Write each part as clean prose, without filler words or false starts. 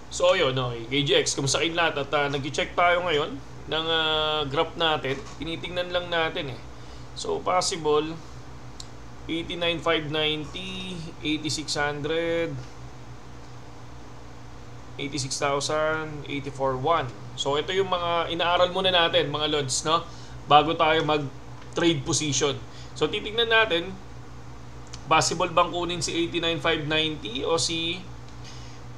So yun, okay. KGX, kumusta kayong lahat? At nag-check tayo ngayon ng graph natin. Tinitingnan lang natin eh. So possible 89,590, 8,600, 86,000, 84,1. So ito yung mga inaaral muna natin mga lods, no? Bago tayo mag-trade position. So titingnan natin, possible bang kunin si 89,590 o si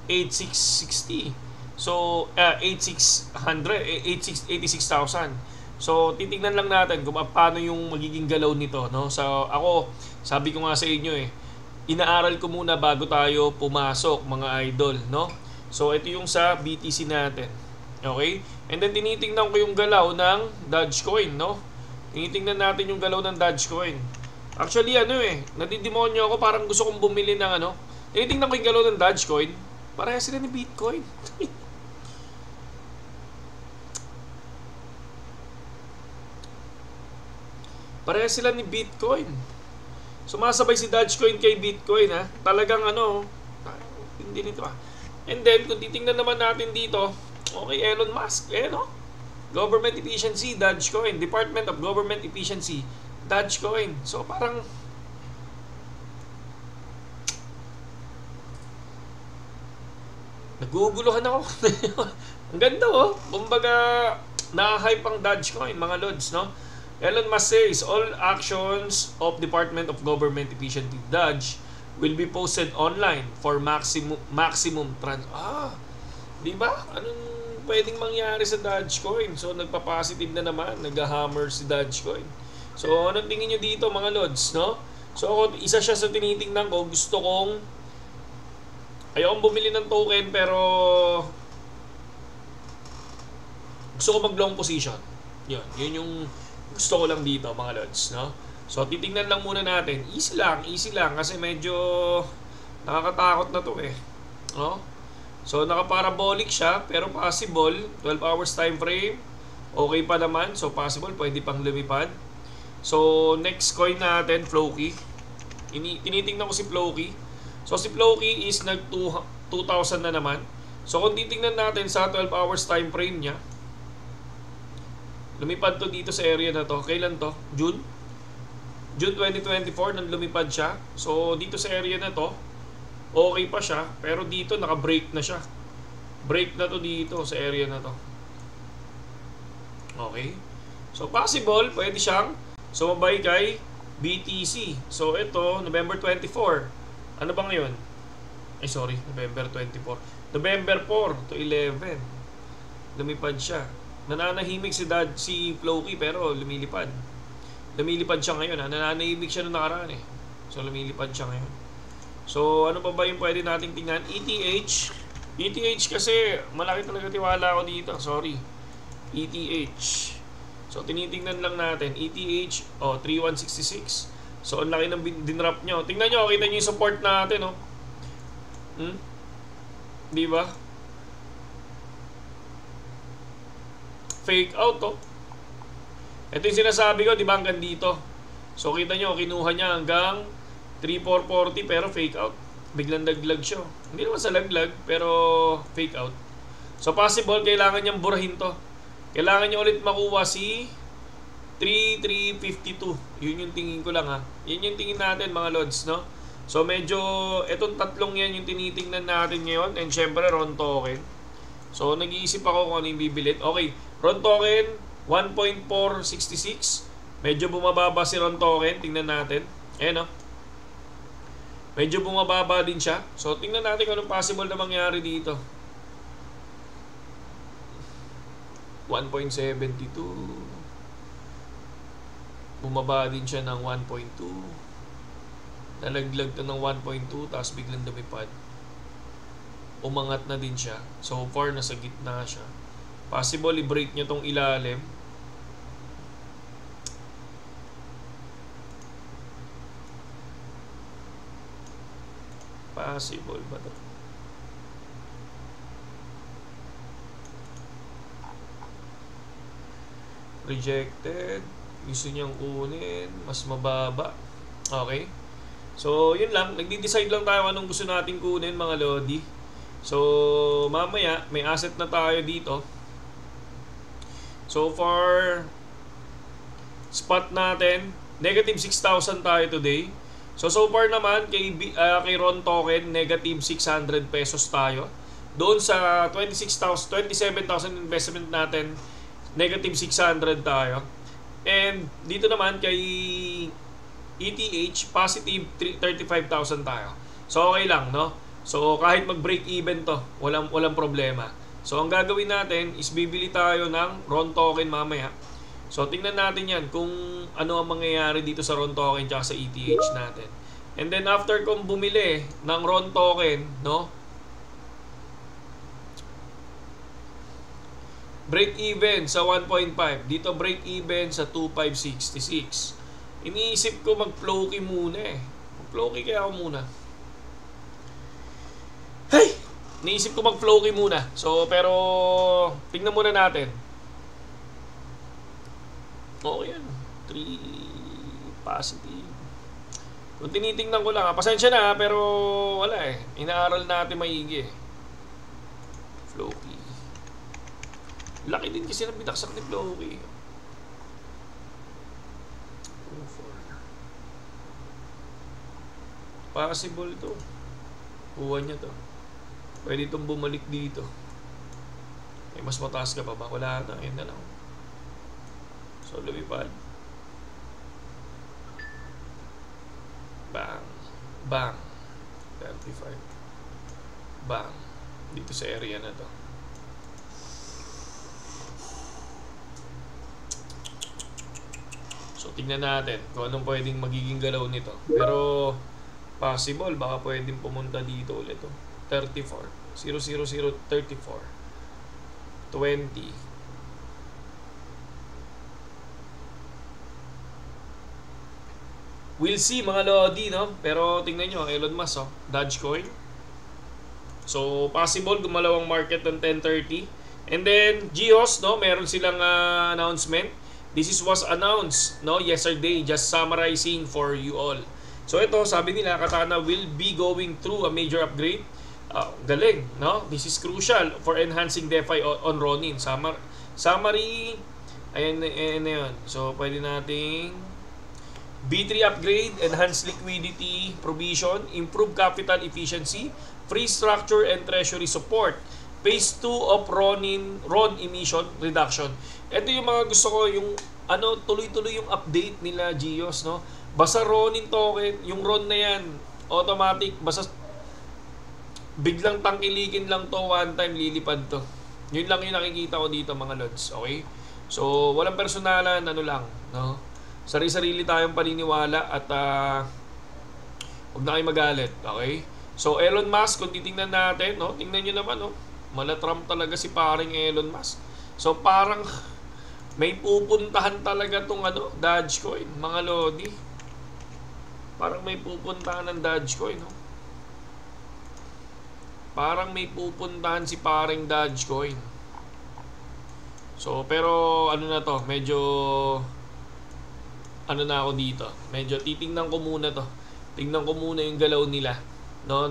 8660. So 86,000. So titingnan lang natin kung paano yung magiging galaw nito, no? So ako, sabi ko nga sa inyo eh, inaaral ko muna bago tayo pumasok mga idol, no? So ito yung sa BTC natin. Okay? And then tinitingnan ko yung galaw ng Dogecoin, no? Tinitingnan natin yung galaw ng Dogecoin. Actually nadidemonyo ako, parang gusto kong bumili ng tinitingnan ko yung galaw ng Dogecoin. Pareha sila ni Bitcoin. Pareha sila ni Bitcoin. Sumasabay si Dogecoin kay Bitcoin, ha. Talagang hindi nito ah. And then kung titingnan naman natin dito, okay, Elon Musk, no? Government Efficiency, Dogecoin. Department of Government Efficiency, Dogecoin. So parang naguguluhan ako. Ang ganda kumbaga na-hype ang Dogecoin mga lods, no? Elon Musk says all actions of Department of Government Efficiency Doge will be posted online for maximum di ba? Anong pwedeng mangyari sa Dogecoin? So nagpa-positive na naman, nag-hammer si Dogecoin. So anong tingin niyo dito mga lods, no? So ako, isa siya sa tinitingnan ko, ayokong bumili ng token pero gusto ko mag-long position. Yun yung gusto ko lang dito mga lods, no? So titingnan lang muna natin. Easy lang kasi medyo nakakatakot na to eh. No? So naka-parabolic siya pero possible 12 hours time frame. Okay pa naman. So possible pwede pang lumipad. So next coin natin, Floki. Tinitingnan ko si Floki. So si Floki is nag 2,000 na naman. So kung titingnan natin sa 12 hours time frame niya, lumipad to dito sa area na to. Kailan to? June 2024 nang lumipad siya. So dito sa area na to, okay pa siya, pero dito naka-break na siya. Break na to dito sa area na to. Okay? So possible, pwede siyang sumabay kay BTC. So ito, November 24. Ano ba ngayon? Ay sorry, November 24. November 4 to 11. Lumipad siya. Nananahimik si Floki pero lumilipad. Lumilipad siya ngayon. Nananahimik siya noong nakaraan eh. So lumilipad siya ngayon. So ano pa ba yung pwede nating tingnan? ETH kasi malaki talaga tiwala ko dito. Sorry. ETH. So tinitingnan lang natin. ETH 3166. So ang laki ng dinrap nyo. Tingnan nyo, kita nyo yung support natin Di ba? Fake out Ito yung sinasabi ko, di ba, hanggang dito. So kita nyo, kinuha niya hanggang 3,440 pero fake out. Biglang naglag siya. Hindi naman sa laglag pero fake out. So possible, kailangan niyang burahin to. Kailangan niya ulit makuha si 3,352. Yun yung tingin ko lang Yun yung tingin natin mga lods, no? So medyo, etong tatlong yan yung tinitingnan natin ngayon. And syempre, Ron token. So nag-iisip ako kung ano yung bibilit. Okay, Ron token 1.466. Medyo bumababa si Ron token. Tingnan natin. Ayan medyo bumababa din siya. So tingnan natin kung anong possible na mangyari dito. 1.72. Bumaba din siya ng 1.2. Nalaglag to ng 1.2 tapos biglang lumipad. Umangat na din siya. So far nasa gitna siya. Possible i-break niya tong ilalim. Possible ba to? Rejected. Gusto niyang kunin. Mas mababa. Okay. So, yun lang. Nagdi-decide lang tayo anong gusto natin kunin mga lodi. So, So, mamaya, may asset na tayo dito. So far, spot natin, negative 6,000 tayo today. So far naman, kay Ron Token, negative 600 pesos tayo. Doon sa 27,000 investment natin, negative 600 tayo. And dito naman kay ETH, positive 35,000 tayo. So okay lang, no? So kahit mag-break even to, walang problema. So ang gagawin natin is bibili tayo ng Ron Token mamaya. So tingnan natin yan kung ano ang mangyayari dito sa Ron Token tsaka sa ETH natin. And then after kong bumili ng Ron Token, no? Break even sa 1.5. Dito break even sa 2,566. Iniisip ko mag-floki muna eh. Mag-floki kaya ako muna. Hey! Iniisip ko mag-floki muna. So, pero tingnan muna natin. Okay yan. 3 positive. Kung tinitingnan ko lang, pasensya na pero wala eh. Inaaral natin maigi eh. Floki. Laki din kasi ng bitaksak ni Floki. Possible to. Kuha niya to. Pwede itong bumalik dito. May mas mataas ka pa ba? Wala na. Ayun na lang. So, lumipad. Bang. Bang. 35. Bang. Dito sa area na to. So, tingnan natin kung anong pwedeng magiging galaw nito. Pero, possible, baka pwedeng pumunta dito ulit. 34. 00034. 20. We'll see mga Lodi, no? Pero tingnan nyo, Elon Musk, Dogecoin. So, possible gumalaw ang market ng 10:30. And then, GEOS, no? Meron silang announcement. This was announced, no, yesterday, just summarizing for you all. So ito, sabi nila, Katana will be going through a major upgrade. Galing, no? This is crucial for enhancing DeFi on Ronin. Summary, ayan yun. So pwede nating B3 upgrade, enhance liquidity provision, improve capital efficiency, free structure and treasury support. Phase 2 of RON emission reduction. Ito yung mga gusto ko, yung tuloy-tuloy yung update nila GEOS, no? Basta Ronin token, yung RON na yan, automatic, basta biglang tangkilikin lang to, one time lilipad to. Yun lang yung nakikita ko dito mga lods, okay? So, walang personalan, lang, no? Sarili-sarili tayong paniniwala at huwag na kayo magalit, okay? So, Elon Musk, kung titingnan natin, no? Tingnan nyo naman, no? Mala-Trump talaga si paring Elon Musk. So parang may pupuntahan talaga tong Dogecoin, mga Lodi. Parang may pupuntahan ng Dogecoin, no? Parang may pupuntahan si paring Dogecoin. So pero na to, medyo na ako dito. Medyo titingnan ko muna to. Tingnan ko muna yung galaw nila. No,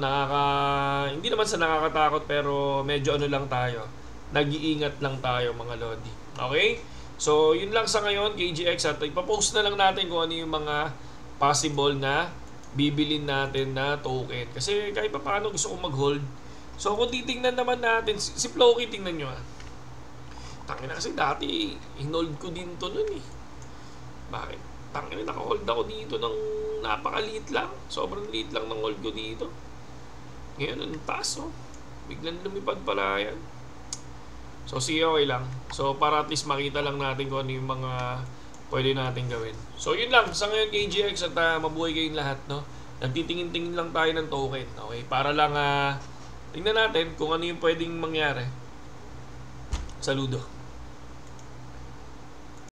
hindi naman sa nakakatakot pero medyo lang tayo. Nag-iingat lang tayo mga Lodi. Okay? So, yun lang sa ngayon, KGX, at ipapost na lang natin kung ano yung mga possible na bibilin natin na token. Kasi kahit pa paano gusto kong mag-hold. So, kung titingnan naman natin, si Floki, tingnan nyo. Tangina kasi dati, hinold ko din to nun eh. Bakit? Tangina, naka-hold ako dito ng napakaliit lang. Sobrang liit lang ng hold ko dito. Ngayon, ang taas, oh. Biglang lumipad pala yan. So, sige, okay lang. So, para at least makita lang natin kung ano yung mga pwede natin gawin. So, yun lang. Sa ngayon, KGX, at mabuhay kayong lahat, no? Nagtitingin-tingin lang tayo ng token. Okay? Para lang, tingnan natin kung ano yung pwedeng mangyari. Saludo.